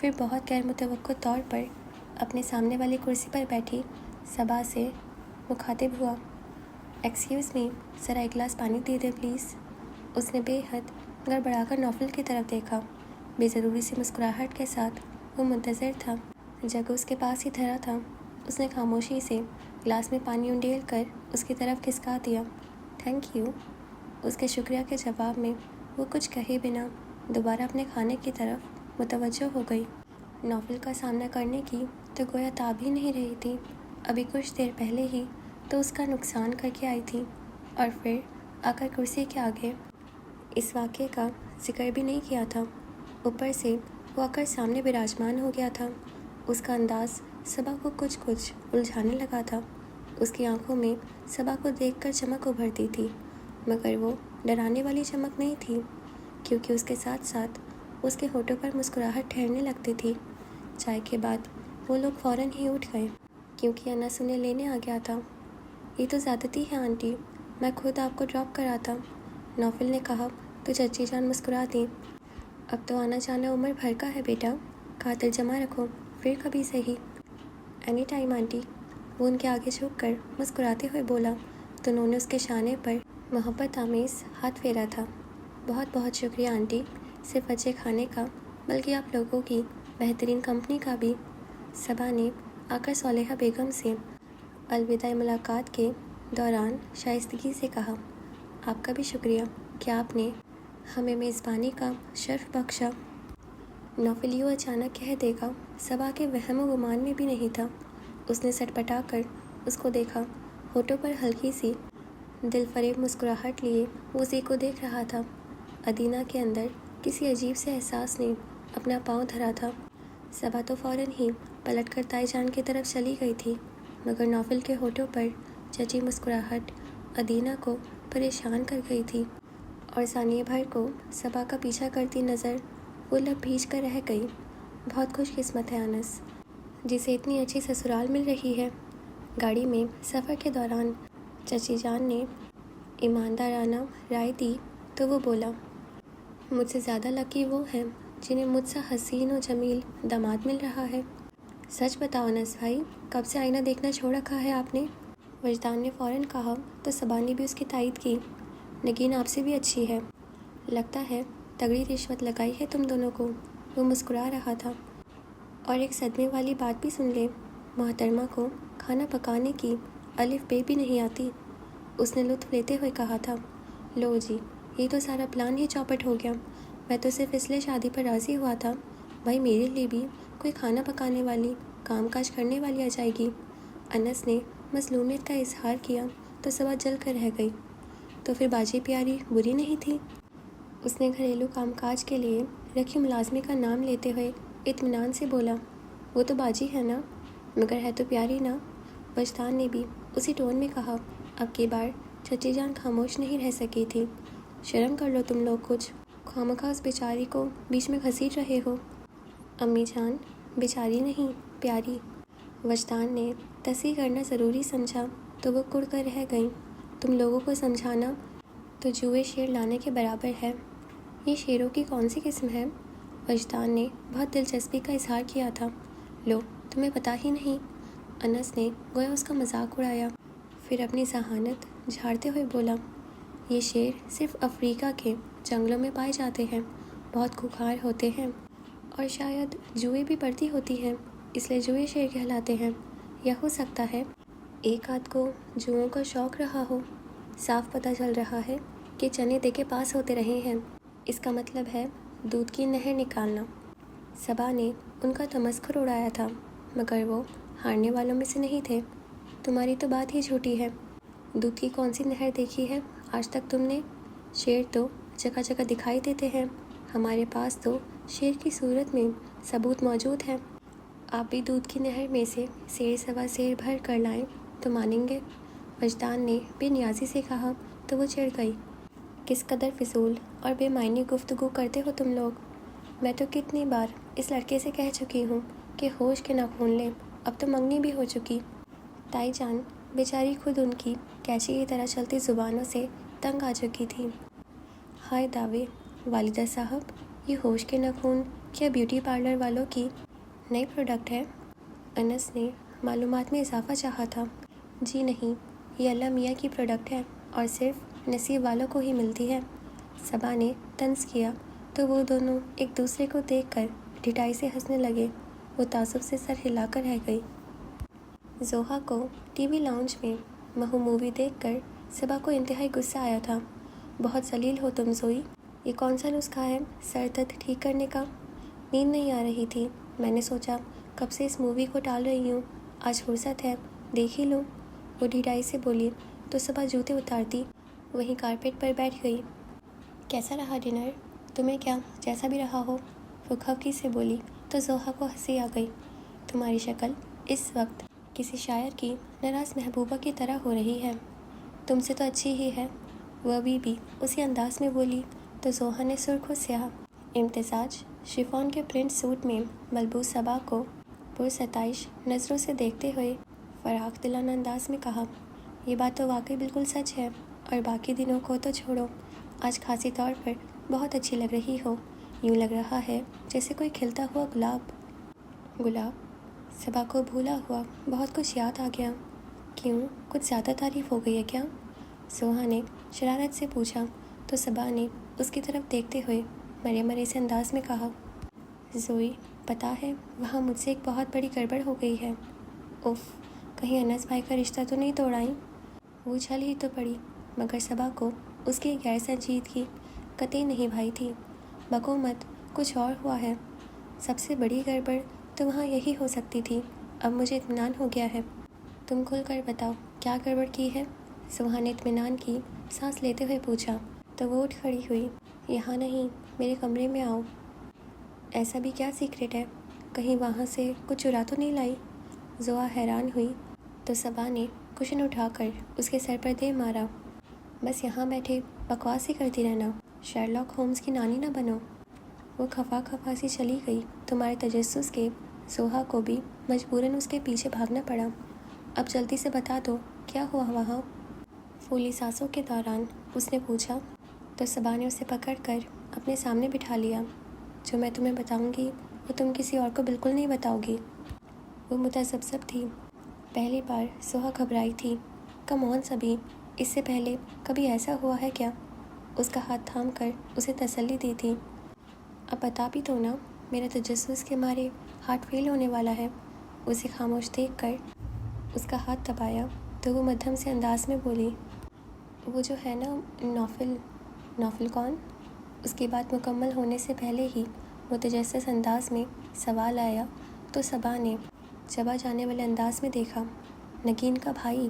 پھر بہت غیر متوقع طور پر اپنے سامنے والی کرسی پر بیٹھی صبا سے مخاطب ہوا۔ ایکسکیوز می، ذرا ایک گلاس پانی دے دیں پلیز۔ اس نے بے حد گڑبڑا کر نوفل کی طرف دیکھا۔ بے ضروری سی مسکراہٹ کے ساتھ وہ منتظر تھا۔ جگہ اس کے پاس ہی دھرا تھا۔ اس نے خاموشی سے گلاس میں پانی انڈیل کر اس کی طرف کھسکا دیا۔ Thank you. اس کے شکریہ کے جواب میں وہ کچھ کہے بنا دوبارہ اپنے کھانے کی طرف متوجہ ہو گئی۔ نوفل کا سامنا کرنے کی تو گویا تاب ہی نہیں رہی تھی۔ ابھی کچھ دیر پہلے ہی تو اس کا نقصان کر کے آئی تھی اور پھر آ کر کرسی کے آگے اس واقعے کا ذکر بھی نہیں کیا تھا۔ اوپر سے وہ آ کر سامنے براجمان ہو گیا تھا۔ اس کا انداز صبا کو کچھ الجھانے لگا تھا۔ اس کی آنکھوں میں صبا کو دیکھ کر چمک ابھرتی تھی، مگر وہ ڈرانے والی چمک نہیں تھی، کیونکہ اس کے ساتھ ساتھ اس کے ہونٹوں پر مسکراہٹ ٹھہرنے لگتی تھی۔ چائے کے بعد وہ لوگ فوراً ہی اٹھ گئے، کیونکہ انس انہیں لینے آ گیا تھا۔ یہ تو زیادتی ہے آنٹی، میں خود آپ کو ڈراپ کراتا، نوفل نے کہا تو چچی جان مسکرا دیں۔ اب تو آنا جانا عمر بھر کا ہے بیٹا، خاطر جمع رکھو، پھر کبھی صحیح۔ اینی ٹائم آنٹی، وہ ان کے آگے جھک کر مسکراتے ہوئے بولا تو انہوں نے اس کے شانے پر محبت آمیز ہاتھ پھیرا تھا۔ بہت بہت شکریہ آنٹی، صرف اچھے کھانے کا بلکہ آپ لوگوں کی بہترین کمپنی کا بھی، صبا نے آ کر صالحہ بیگم سے الوداعی ملاقات کے دوران شائستگی سے کہا۔ آپ کا بھی شکریہ کہ آپ نے ہمیں میزبانی کا شرف بخشا۔ نوفل یوں اچانک کہہ دے گا صبا کے وہم و گمان میں بھی نہیں تھا۔ اس نے سٹپٹا کر اس کو دیکھا۔ ہونٹوں پر ہلکی سی دل فریب مسکراہٹ لیے وہ اسی کو دیکھ رہا تھا۔ ادینہ کے اندر کسی عجیب سے احساس نے اپنا پاؤں دھرا تھا۔ صبا تو فوراً ہی پلٹ کر تائی جان کی طرف چلی گئی تھی، مگر نوفل کے ہونٹوں پر چچی مسکراہٹ ادینہ کو پریشان کر گئی تھی، اور ثانیے بھر کو صبا کا پیچھا کرتی نظر وہ لب بھیج کر رہ گئی۔ بہت خوش قسمت ہے انس، جسے اتنی اچھی سسرال مل رہی ہے۔ گاڑی میں سفر کے دوران چچی جان نے ایماندارانہ رائے دی تو وہ بولا، مجھ سے زیادہ لکی وہ ہیں جنہیں مجھ سا حسین و جمیل داماد مل رہا ہے۔ سچ بتاؤ انس بھائی، کب سے آئینہ دیکھنا چھوڑ رکھا ہے آپ نے؟ وجدان نے فوراً کہا تو صبا نے بھی اس کی تائید کی۔ نگین آپ سے بھی اچھی ہے، لگتا ہے تگڑی رشوت لگائی ہے تم دونوں کو، وہ مسکرا رہا تھا۔ اور ایک صدمے والی بات بھی سن لے، محترمہ کو کھانا پکانے کی الف بے بھی نہیں آتی، اس نے لطف لیتے ہوئے کہا تھا۔ لو جی، یہ تو سارا پلان ہی چوپٹ ہو گیا۔ میں تو صرف اس لیے شادی پر راضی ہوا تھا بھائی میرے لیے بھی کوئی کھانا پکانے والی، کام کاج کرنے والی آ جائے گی۔ انس نے مظلومیت کا اظہار کیا تو صبا جل کر رہ گئی۔ تو پھر باجی پیاری بری نہیں تھی؟ اس نے گھریلو کام کاج کے لیے رکھی ملازمے کا نام لیتے ہوئے اطمینان سے بولا۔ وہ تو باجی ہے نا، مگر ہے تو پیاری نا، وجدان نے بھی اسی ٹون میں کہا۔ اب کی بار چچی جان خاموش نہیں رہ سکی تھی۔ شرم کر لو تم لوگ کچھ، خواہ اس بیچاری کو بیچ میں گھسیٹ رہے ہو۔ امی جان، بیچاری نہیں پیاری، وجدان نے تصحیح کرنا ضروری سمجھا تو وہ کڑ کر رہ گئیں۔ تم لوگوں کو سمجھانا تو جوئے شیر لانے کے برابر ہے۔ یہ شیروں کی کون سی قسم ہے؟ وجدان نے بہت دلچسپی کا اظہار کیا تھا۔ لو، تمہیں پتہ ہی نہیں، انس نے گویا اس کا مذاق اڑایا، پھر اپنی ذہانت جھاڑتے ہوئے بولا، یہ شیر صرف افریقہ کے جنگلوں میں پائے جاتے ہیں، بہت خوخار ہوتے ہیں، اور شاید جوئیں بھی پڑتی ہوتی ہیں، اس لیے جوئے شیر کہلاتے ہیں۔ یا ہو سکتا ہے ایک آدھ کو جوؤں کا شوق رہا ہو۔ صاف پتہ چل رہا ہے کہ چنے دے کے پاس ہوتے رہے ہیں، اس کا مطلب ہے دودھ کی نہر نکالنا۔ صبا نے ان کا تمسخر اڑایا تھا، مگر وہ ہارنے والوں میں سے نہیں تھے۔ تمہاری تو بات ہی جھوٹی ہے، دودھ کی کون سی نہر دیکھی ہے آج تک تم نے؟ شیر تو جگہ جگہ دکھائی دیتے ہیں، ہمارے پاس تو شیر کی صورت میں ثبوت موجود ہے۔ آپ بھی دودھ کی نہر میں سے سیر سوا سیر بھر کر لائیں تو مانیں گے، وجدان نے بے نیازی سے کہا تو وہ چڑھ گئی۔ کس قدر فضول اور بے معنی گفتگو کرتے ہو تم لوگ، میں تو کتنی بار اس لڑکے سے کہہ چکی ہوں کہ ہوش کے ناخن لیں، اب تو منگنی بھی ہو چکی۔ تائی جان بیچاری خود ان کی کیچی کی طرح چلتی زبانوں سے تنگ آ چکی تھی۔ ہائے دعوے، والدہ صاحب، یہ ہوش کے ناخن کیا بیوٹی پارلر والوں کی نئی پروڈکٹ ہے؟ انس نے معلومات میں اضافہ چاہا تھا۔ جی نہیں، یہ اللہ میاں کی پروڈکٹ ہے اور صرف نصیب والوں کو ہی ملتی ہے۔ صبا نے طنز کیا تو وہ دونوں ایک دوسرے کو دیکھ کر ڈھٹائی سے ہنسنے لگے۔ وہ تعصب سے سر ہلا کر رہ گئی۔ زوہا کو ٹی وی لاؤنج میں مہو مووی دیکھ کر صبا کو انتہائی غصہ آیا تھا۔ بہت ذلیل ہو تم زوئی، یہ کون سا نسخہ ہے سر درد ٹھیک کرنے کا؟ نیند نہیں آ رہی تھی، میں نے سوچا کب سے اس مووی کو ٹال رہی ہوں، آج فرصت ہے دیکھ ہی لوں۔ وہ ڈھٹائی سے بولی تو صبا جوتے اتارتی وہیں کارپیٹ پر بیٹھ گئی۔ کیسا رہا ڈنر؟ تمہیں کیا، جیسا بھی رہا ہو، وہ خفگی سے بولی تو زوہا کو ہنسی آ گئی۔ تمہاری شکل اس وقت کسی شاعر کی ناراض محبوبہ کی طرح ہو رہی ہے۔ تم سے تو اچھی ہی ہے، وہ ابھی بھی اسی انداز میں بولی تو زوہا نے سرخ و سیاہ امتزاج شفون کے پرنٹ سوٹ میں ملبوس صبا کو پرستائش نظروں سے دیکھتے ہوئے فراخ دلانہ انداز میں کہا، یہ بات تو واقعی بالکل سچ ہے، اور باقی دنوں کو تو چھوڑو، آج خاصی طور پر بہت اچھی لگ رہی ہو، یوں لگ رہا ہے جیسے کوئی کھلتا ہوا گلاب۔ گلاب؟ صبا کو بھولا ہوا بہت کچھ یاد آ گیا۔ کیوں، کچھ زیادہ تعریف ہو گئی ہے کیا؟ زوہا نے شرارت سے پوچھا تو صبا نے اس کی طرف دیکھتے ہوئے مرے مرے سے انداز میں کہا، زوئی پتہ ہے وہاں مجھ سے ایک بہت بڑی گڑبڑ ہو گئی ہے۔ اف، کہیں انس بھائی کا رشتہ تو نہیں توڑائیں؟ وہ چھل ہی تو پڑی، مگر صبا کو اس کی غیر سنجیدگی قطعی نہیں بھائی تھی۔ بکو مت، کچھ اور ہوا ہے۔ سب سے بڑی گڑبڑ تو وہاں یہی ہو سکتی تھی، اب مجھے اطمینان ہو گیا ہے۔ تم کھل کر بتاؤ کیا گڑبڑ کی ہے؟ زوہا نے اطمینان کی سانس لیتے ہوئے پوچھا تو وہ اٹھ کھڑی ہوئی۔ یہاں نہیں، میرے کمرے میں آؤ۔ ایسا بھی کیا سیکرٹ ہے؟ کہیں وہاں سے کچھ چرا تو نہیں لائی؟ زوہا حیران ہوئی تو صبا نے کشن اٹھا کر اس کے سر پر دے مارا۔ بس یہاں بیٹھے بکواس ہی کرتی رہنا، شرلاک ہومز کی نانی نہ بنو۔ وہ کھفا کھفا سی چلی گئی۔ تمہارے تجسس کے زوہا کو بھی مجبوراً اس کے پیچھے بھاگنا پڑا۔ اب جلدی سے بتا دو کیا ہوا وہاں؟ پھولی سانسوں کے دوران اس نے پوچھا تو صبا نے اسے پکڑ کر اپنے سامنے بٹھا لیا۔ جو میں تمہیں بتاؤں گی وہ تم کسی اور کو بالکل نہیں بتاؤ گی۔ وہ متذبذب تھی۔ پہلی بار زوہا گھبرائی تھی۔ کم آن سبھی، اس سے پہلے کبھی ایسا ہوا ہے کیا؟ اس کا ہاتھ تھام کر اسے تسلی دی تھی۔ اب بتا بھی دو نا، میرا تجسس کے مارے ہارٹ فیل ہونے والا ہے۔ اسے خاموش دیکھ کر اس کا ہاتھ دبایا تو وہ مدھم سے انداز میں بولی، وہ جو ہے نا نوفل۔ نوفل کون؟ اس کی بات مکمل ہونے سے پہلے ہی متجسس انداز میں سوال آیا تو صبا نے چبا جانے والے انداز میں دیکھا۔ نگین کا بھائی،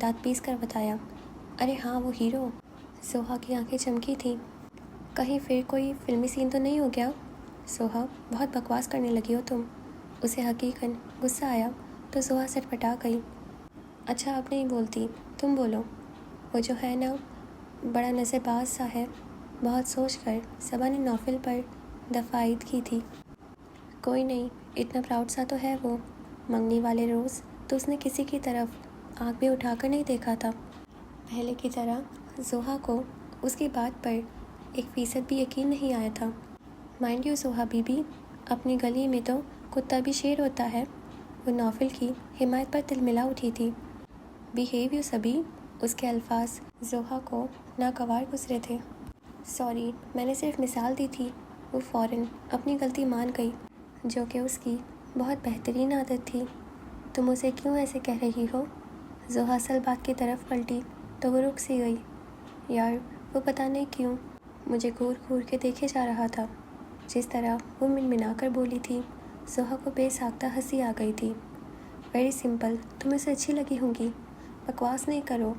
دانت پیس کر بتایا۔ ارے ہاں، وہ ہیرو۔ زوہا کی آنکھیں چمکی تھیں۔ کہیں پھر کوئی فلمی سین تو نہیں ہو گیا؟ زوہا، بہت بکواس کرنے لگی ہو تم۔ اسے حقیقاً غصہ آیا تو زوہا سٹپٹا گئی۔ اچھا اب نہیں بولتی، تم بولو۔ وہ جو ہے نا بڑا نظر باز سا ہے۔ بہت سوچ کر صبا نے نوفل پر دفعید کی تھی۔ کوئی نہیں، اتنا پراؤڈ سا تو ہے وہ۔ منگنی والے روز تو اس نے کسی کی طرف آنکھ بھی اٹھا کر نہیں دیکھا تھا۔ پہلے کی طرح زوہا کو اس کی بات پر 1% بھی یقین نہیں آیا تھا۔ مائنڈ یو زوہا بی بی، اپنی گلی میں تو کتا بھی شیر ہوتا ہے۔ وہ نوفل کی حمایت پر تلملا اٹھی تھی۔ بیہیو یو سبھی، اس کے الفاظ زوہا کو ناگوار گزرے تھے۔ سوری، میں نے صرف مثال دی تھی۔ وہ فوراً اپنی غلطی مان گئی، جو کہ اس کی بہت بہترین عادت تھی۔ تم اسے کیوں ایسے کہہ رہی ہو؟ زوہا اصل بات کی طرف پلٹی تو وہ رک سی گئی۔ یار، وہ پتہ نہیں کیوں مجھے گھور گھور کے دیکھے جا رہا تھا۔ جس طرح وہ منمنا کر بولی تھی، زوہا کو بے ساختہ ہنسی آ گئی تھی۔ ویری سمپل، تم اسے اچھی لگی ہوں گی، بکواس نہیں کرو۔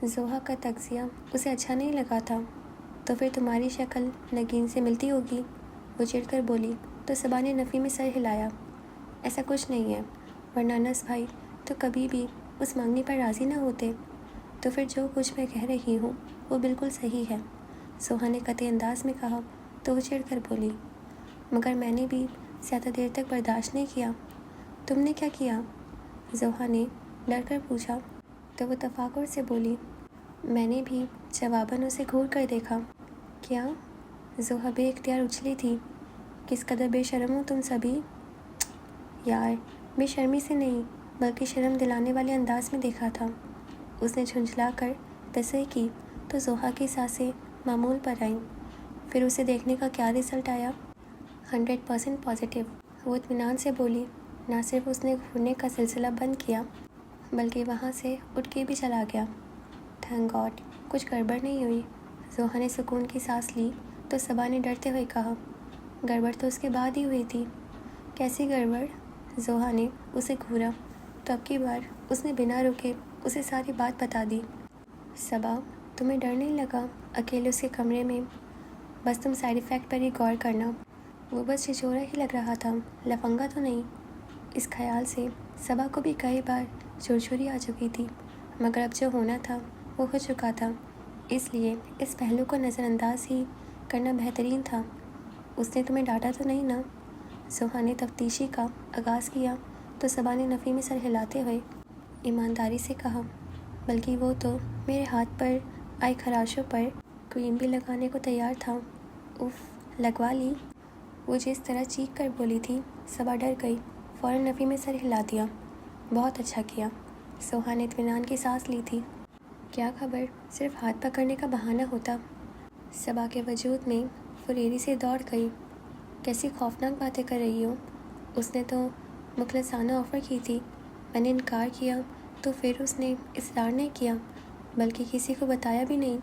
زوہا کا تجزیہ اسے اچھا نہیں لگا تھا۔ تو پھر تمہاری شکل نگین سے ملتی ہوگی، وہ چڑھ کر بولی تو صبا نے نفی میں سر ہلایا۔ ایسا کچھ نہیں ہے، ورنہ انس بھائی تو کبھی بھی اس منگنی پر راضی نہ ہوتے۔ تو پھر جو کچھ میں کہہ رہی ہوں وہ بالکل صحیح ہے، زوہا نے قطعی انداز میں کہا تو وہ چڑھ کر بولی۔ مگر میں نے بھی زیادہ دیر تک برداشت نہیں کیا۔ تم نے کیا کیا؟ زوہا نے ڈر کر پوچھا تو وہ تفاخر سے بولی، میں نے بھی جواباً اسے گھور کر دیکھا۔ کیا؟ زوہا بے اختیار اچھلی تھی۔ کس قدر بے شرم ہو تم سبھی. یار بے شرمی سے نہیں بلکہ شرم دلانے والے انداز میں دیکھا تھا. اس نے جھنجھلا کر تصحیح کی تو زوہا کی سانسیں معمول پر آئیں. پھر اسے دیکھنے کا کیا رزلٹ آیا؟ 100% پازیٹیو. وہ اطمینان سے بولی. نہ صرف اس نے گھورنے کا سلسلہ بند کیا بلکہ وہاں سے اٹھ کے بھی چلا گیا. تھینک گاڈ کچھ گڑبڑ نہیں ہوئی. زوہا نے سکون کی سانس لی تو صبا نے ڈرتے ہوئے کہا. گڑبڑ تو اس کے بعد ہی ہوئی تھی. کیسی گڑبڑ؟ زوہا نے اسے گھورا تو اب کی بار اس نے بنا رکے اسے ساری بات بتا دی. صبا تمہیں ڈر نہیں لگا اکیلے اس کے کمرے میں؟ بس تم سائیڈ ایفیکٹ پر ہی غور کرنا. وہ بس چھچورا ہی لگ رہا تھا، لفنگا تو نہیں. اس خیال سے صبا کو بھی کئی بار چرچری آ چکی تھی، مگر اب جو ہونا تھا وہ ہو چکا تھا، اس لیے اس پہلو کو نظر انداز ہی کرنا بہترین تھا. اس نے تمہیں ڈانٹا تو نہیں نا؟ زوہا نے تفتیشی کا آغاز کیا تو صبا نے نفی میں سر ہلاتے ہوئے ایمانداری سے کہا. بلکہ وہ تو میرے ہاتھ پر آئی خراشوں پر کریم بھی لگانے کو تیار تھا. اف لگوا لی. وہ جس طرح چیخ کر بولی تھی صبا ڈر گئی، فوراً نفی میں سر ہلا دیا. بہت اچھا کیا. زوہا نے اطمینان کی سانس لی تھی. کیا خبر صرف ہاتھ پکڑنے کا بہانہ ہوتا. صبا کے وجود میں فریری سے دوڑ گئی. کیسی خوفناک باتیں کر رہی ہو. اس نے تو مخلصانہ آفر کی تھی، میں نے انکار کیا تو پھر اس نے اصرار نہیں کیا، بلکہ کسی کو بتایا بھی نہیں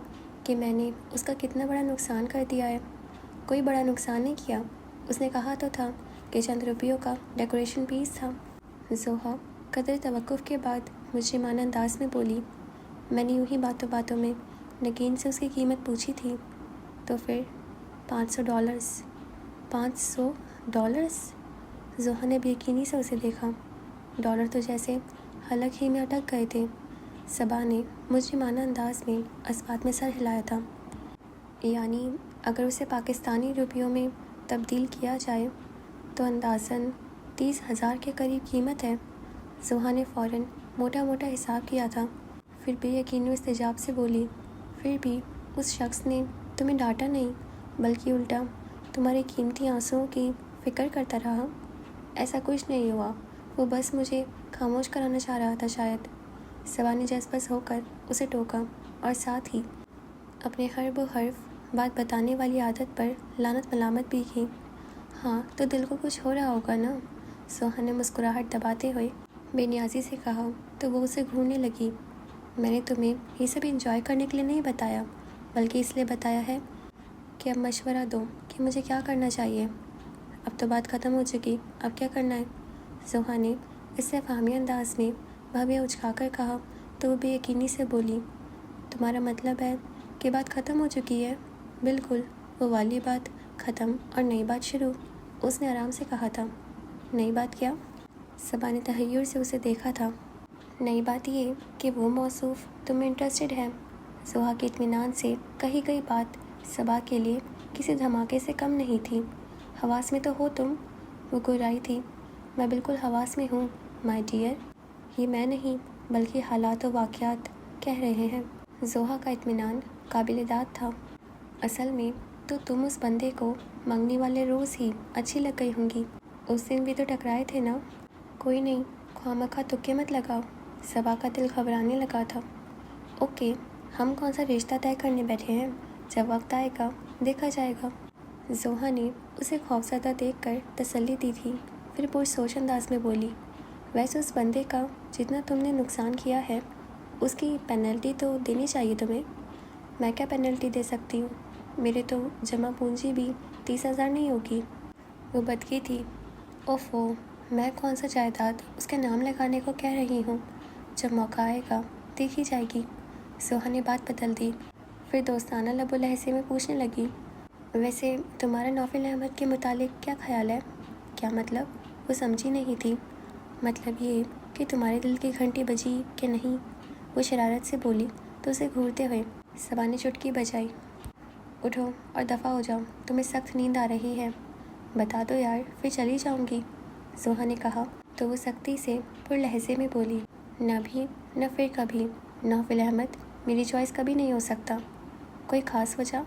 کہ میں نے اس کا کتنا بڑا نقصان کر دیا ہے. کوئی بڑا نقصان نہیں کیا. اس نے کہا تو تھا کہ چند روپیوں کا ڈیکوریشن پیس تھا. زوہا قدر توقف کے بعد مجرمانہ انداز میں بولی. میں نے یوں ہی باتوں باتوں میں نگین سے اس کی قیمت پوچھی تھی. تو پھر $500. $500؟ زوہا نے بے یقینی سے اسے دیکھا. ڈالر تو جیسے حلق ہی میں اٹک گئے تھے. صبا نے مجرمانہ انداز میں اسبات میں سر ہلایا تھا. یعنی اگر اسے پاکستانی روپیوں میں تبدیل کیا جائے تو اندازاً 30,000 کے قریب قیمت ہے. زوہا نے فوراً موٹا موٹا حساب کیا تھا. پھر بے یقین و استجاب سے بولی. پھر بھی اس شخص نے تمہیں ڈانٹا نہیں بلکہ الٹا تمہارے قیمتی آنسوؤں کی فکر کرتا رہا. ایسا کچھ نہیں ہوا، وہ بس مجھے خاموش کرانا چاہ رہا تھا شاید. صبا نے جذبس ہو کر اسے ٹوکا اور ساتھ ہی اپنے حرف و حرف بات بتانے والی عادت پر لعنت ملامت بھی کی. ہاں تو دل کو کچھ ہو رہا ہوگا نا. زوہا نے مسکراہٹ دباتے ہوئے بے نیازی سے کہا تو وہ اسے گھورنے لگی. میں نے تمہیں یہ سب انجوائے کرنے کے لیے نہیں بتایا بلکہ اس لیے بتایا ہے کہ اب مشورہ دو کہ مجھے کیا کرنا چاہیے. اب تو بات ختم ہو چکی، اب کیا کرنا ہے؟ زوہا نے اس سے فہمی انداز میں بھویں اچکا کر کہا تو وہ بے یقینی سے بولی. تمہارا مطلب ہے کہ بات ختم ہو چکی ہے؟ بالکل، وہ والی بات ختم اور نئی بات شروع. اس نے آرام سے کہا تھا. نئی بات کیا؟ صبا نے تحیر سے اسے دیکھا تھا. نئی بات یہ کہ وہ موصوف تم میں انٹرسٹڈ ہے. زوہا کے اطمینان سے کہی گئی بات صبا کے لیے کسی دھماکے سے کم نہیں تھی. حواس میں تو ہو تم؟ وہ گرائی تھی. میں بالکل حواس میں ہوں مائی ڈیئر. یہ میں نہیں بلکہ حالات و واقعات کہہ رہے ہیں. زوہا کا اطمینان قابل داد تھا. اصل میں تو تم اس بندے کو منگنی والے روز ہی اچھی لگ گئی ہوں گی. اس دن بھی تو ٹکرائے تھے نا. کوئی نہیں، خواہ مخواہ تکے مت لگاؤ. صبا کا دل گھبرانے لگا تھا. اوکے، ہم کون سا رشتہ طے کرنے بیٹھے ہیں، جب وقت آئے گا دیکھا جائے گا. زوہا نے اسے خوفزدہ دیکھ کر تسلی دی تھی. پھر پرسوچ انداز میں بولی. ویسے اس بندے کا جتنا تم نے نقصان کیا ہے اس کی پینلٹی تو دینی چاہیے تمہیں. میں کیا پینلٹی دے سکتی ہوں؟ میرے تو جمع پونجی بھی 30,000 نہیں ہوگی. وہ بدکی تھی. اوفو، میں کون سا جائیداد اس کے نام لگانے کو کہہ رہی ہوں. جب موقع آئے گا دیکھی جائے گی. زوہا نے بات بدل دی. پھر دوستانہ لب و لہجے میں پوچھنے لگی. ویسے تمہارا نوفل احمد کے متعلق کیا خیال ہے؟ کیا مطلب؟ وہ سمجھی نہیں تھی. مطلب یہ کہ تمہارے دل کی گھنٹی بجی کہ نہیں. وہ شرارت سے بولی تو اسے گھورتے ہوئے صبا نے چٹکی بجائی. اٹھو اور دفع ہو جاؤ، تمہیں سخت نیند آ رہی ہے. بتا دو یار، پھر چلی جاؤں گی. زوہا نے کہا تو وہ سختی سے پر لہجے میں بولی. نہ بھی نہ پھر کبھی. نوفل احمد میری چوائس کبھی نہیں ہو سکتا. کوئی خاص وجہ؟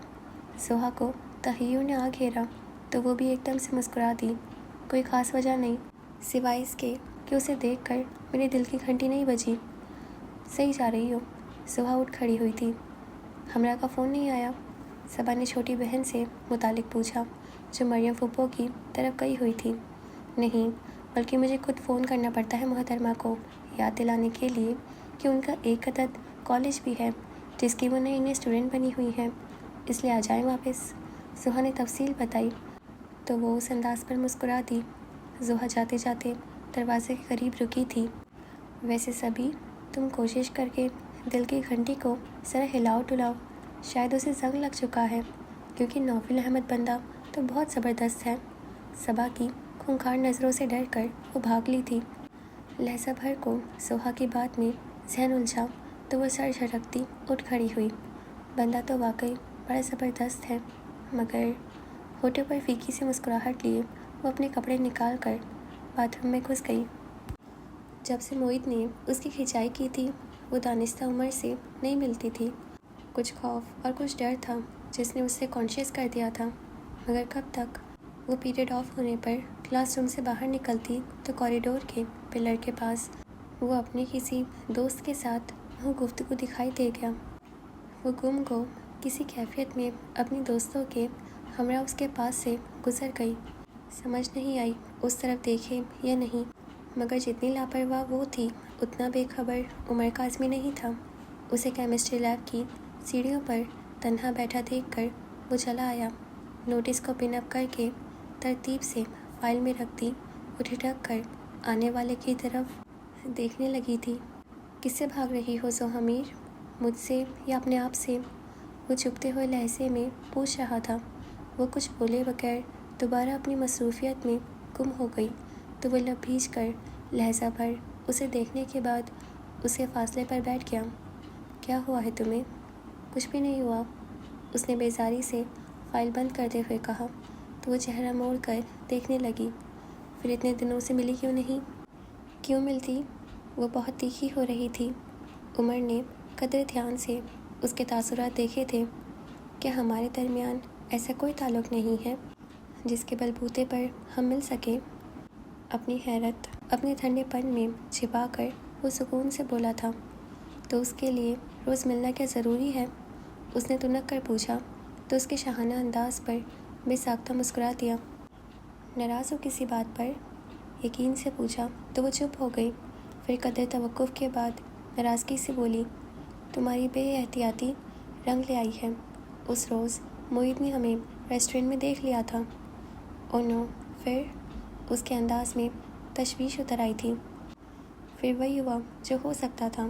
زوہا کو تحیر نے آ گھیرا. تو وہ بھی ایک دم سے مسکرا دی۔ کوئی خاص وجہ نہیں، سوائے اس کے کہ اسے دیکھ کر میرے دل کی گھنٹی نہیں بجی۔ صحیح جا رہی ہو؟ سہا اٹھ کھڑی ہوئی تھی۔ ہمراہ کا فون نہیں آیا؟ صبا نے چھوٹی بہن سے متعلق پوچھا جو مریم پھپھو کی طرف گئی ہوئی تھی۔ نہیں، بلکہ مجھے خود فون کرنا پڑتا ہے محترمہ کو یاد دلانے کے لیے کہ ان کا ایک عدد کالج بھی ہے جس کی وہ نئی اسٹوڈنٹ بنی ہوئی ہیں، اس لیے آ جائیں واپس۔ زحا نے تفصیل بتائی تو وہ اس انداز پر مسکرا دی۔ زحا جاتے جاتے دروازے کے قریب رکی تھی۔ ویسے سبھی، تم کوشش کر کے دل کی گھنٹی کو ذرا ہلاؤ ڈلاؤ، شاید اسے زنگ لگ چکا ہے، کیونکہ نوفل احمد بندہ تو بہت زبردست ہے۔ صبا کی خونخوار نظروں سے ڈر کر وہ بھاگ لی تھی۔ لہجہ بھر کو زحا کی بات میں ذہن الجھا تو وہ سر جھٹکتی اٹھ کھڑی ہوئی۔ بندہ تو واقعی بڑا زبردست ہے، مگر ہونٹوں پر پھیکی سی مسکراہٹ لیے وہ اپنے کپڑے نکال کر باتھ روم میں گھس گئی۔ جب سے موعد نے اس کی کھنچائی کی تھی وہ دانستہ عمر سے نہیں ملتی تھی۔ کچھ خوف اور کچھ ڈر تھا جس نے اسے کانشیس کر دیا تھا، مگر کب تک؟ وہ پیریڈ آف ہونے پر کلاس روم سے باہر نکلتی تو کوریڈور کے پلر کے پاس وہ اپنے کسی دوست کے ساتھ وہ گفتگو دکھائی دے گیا۔ وہ گم گو کسی کیفیت میں اپنی دوستوں کے ہمراہ اس کے پاس سے گزر گئی۔ سمجھ نہیں آئی اس طرف دیکھے یا نہیں، مگر جتنی لاپرواہ وہ تھی اتنا بے خبر عمر کاظمی نہیں تھا۔ اسے کیمسٹری لیب کی سیڑھیوں پر تنہا بیٹھا دیکھ کر وہ چلا آیا۔ نوٹس کو پن اپ کر کے ترتیب سے فائل میں رکھ دی۔ وہ ٹھٹک کر آنے والے کی طرف دیکھنے لگی تھی۔ کس سے بھاگ رہی ہو زحا میر؟ مجھ سے یا اپنے آپ سے؟ وہ چپتے ہوئے لہجے میں پوچھ رہا تھا۔ وہ کچھ بولے بغیر دوبارہ اپنی مصروفیت میں گم ہو گئی تو وہ لب بھیج کر لہجہ بھر اسے دیکھنے کے بعد اسے فاصلے پر بیٹھ گیا۔ کیا ہوا ہے تمہیں؟ کچھ بھی نہیں ہوا، اس نے بیزاری سے فائل بند کرتے ہوئے کہا تو وہ چہرہ موڑ کر دیکھنے لگی۔ پھر اتنے دنوں سے ملی کیوں نہیں؟ کیوں ملتی؟ وہ بہت تیکھی ہو رہی تھی۔ عمر نے قدر دھیان سے اس کے تاثرات دیکھے تھے۔ کیا ہمارے درمیان ایسا کوئی تعلق نہیں ہے جس کے بلبوتے پر ہم مل سکیں؟ اپنی حیرت اپنے ٹھنڈے پن میں چھپا کر وہ سکون سے بولا تھا۔ تو اس کے لیے روز ملنا کیا ضروری ہے؟ اس نے تنک کر پوچھا تو اس کے شاہانہ انداز پر بے ساختہ مسکرا دیا۔ ناراض ہو کسی بات پر؟ یقین سے پوچھا تو وہ چپ ہو گئی۔ پھر قدر توقف کے بعد ناراضگی سے بولی، تمہاری بے احتیاطی رنگ لے آئی ہے۔ اس روز موعد نے ہمیں ریسٹورنٹ میں دیکھ لیا تھا۔ او نو، پھر؟ اس کے انداز میں تشویش اتر آئی تھی۔ پھر وہی ہوا جو ہو سکتا تھا،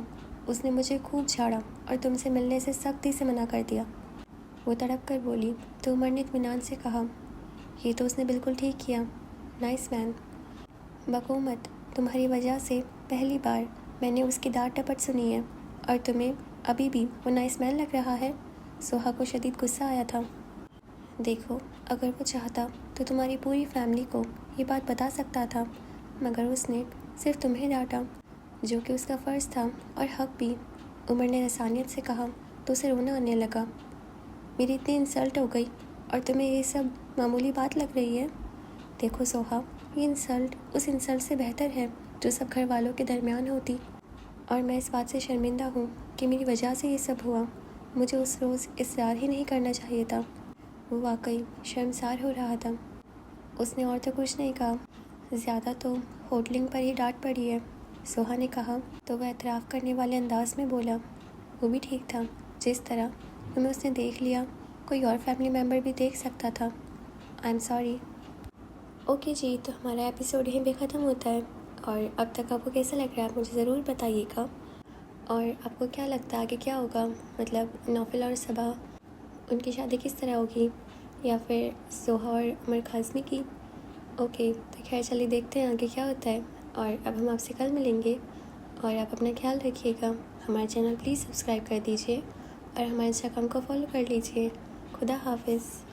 اس نے مجھے خوب جھاڑا اور تم سے ملنے سے سختی سے منع کر دیا۔ وہ تڑپ کر بولی تو عمر نے اطمینان سے کہا، یہ تو اس نے بالکل ٹھیک کیا، نائس مین۔ بکو مت، تمہاری وجہ سے پہلی بار میں نے اس کی ڈانٹ ٹپٹ سنی ہے، اور تمہیں ابھی بھی وہ نائس مین لگ رہا ہے؟ زحا کو شدید غصہ آیا تھا۔ دیکھو، اگر وہ چاہتا تو تمہاری پوری فیملی کو یہ بات بتا سکتا تھا، مگر اس نے صرف تمہیں ڈانٹا، جو کہ اس کا فرض تھا اور حق بھی۔ عمر نے رسانیت سے کہا تو اسے رونا آنے لگا۔ میری اتنی انسلٹ ہو گئی اور تمہیں یہ سب معمولی بات لگ رہی ہے؟ دیکھو زحا، یہ انسلٹ اس انسلٹ سے بہتر ہے جو سب گھر والوں کے درمیان ہوتی، اور میں اس بات سے شرمندہ ہوں کہ میری وجہ سے یہ سب ہوا۔ مجھے اس روز اصرار ہی نہیں کرنا چاہیے تھا۔ وہ واقعی شرمسار ہو رہا تھا۔ اس نے اور تو کچھ نہیں کہا، زیادہ تو ہوٹلنگ پر ہی ڈانٹ پڑی ہے، زحا نے کہا تو وہ اعتراف کرنے والے انداز میں بولا، وہ بھی ٹھیک تھا، جس طرح تمہیں اس نے دیکھ لیا کوئی اور فیملی ممبر بھی دیکھ سکتا تھا۔ I am sorry. اوکے جی، تو ہمارا ایپیسوڈ یہیں پہ ختم ہوتا ہے، اور اب تک آپ کو کیسا لگ رہا ہے آپ مجھے ضرور بتائیے گا۔ اور آپ کو کیا لگتا ہے آگے کیا ہوگا؟ مطلب نوفل اور صبا، ان کی شادی کس طرح ہوگی، یا پھر زحا اور عمر کاظمی کی؟ اوکے، تو خیر چلیے دیکھتے ہیں آگے کیا ہوتا ہے، اور اب ہم آپ سے کل ملیں گے، اور آپ اپنا خیال رکھیے گا۔ ہمارے چینل پلیز سبسکرائب کر دیجیے اور ہمارے انسٹاگرام کو فالو کر لیجیے۔ خدا حافظ۔